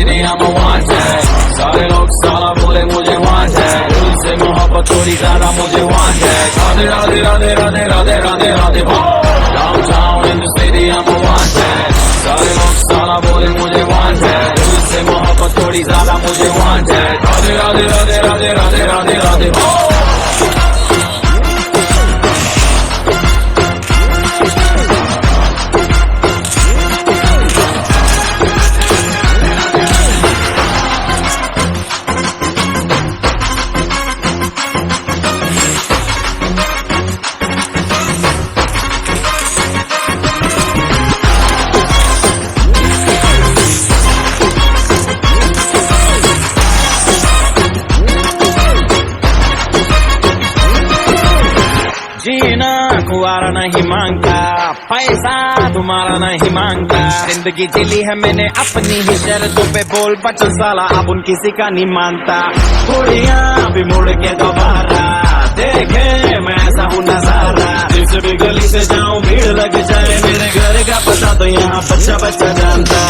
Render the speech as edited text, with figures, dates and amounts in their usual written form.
city, I'm a wanted. सारे लोग साला बोले मुझे wanted. दिल से मोहब्बत थोड़ी ज्यादा मुझे wanted. Radhe Radhe Radhe Radhe Radhe Radhe Radhe downtown in the city, I'm a wanted. सारे लोग साला बोले मुझे wanted. दिल से मोहब्बत थोड़ी ज्यादा मुझे wanted. राधे राधे राधे राधे राधे राधे राधे जीना कुआरा नहीं मांगता, पैसा तुम्हारा नहीं मांगता। जिंदगी जिली है मैंने अपनी ही शर्तों पे, बोल बचन साला अब उन किसी का नहीं मानता। कुड़ियां भी मुड़ के दोबारा देखे मैं ऐसा हूँ नजारा। जिस भी गली से जाऊं भीड़ लग जाए, मेरे घर का पता तो यहाँ बच्चा बच्चा जानता।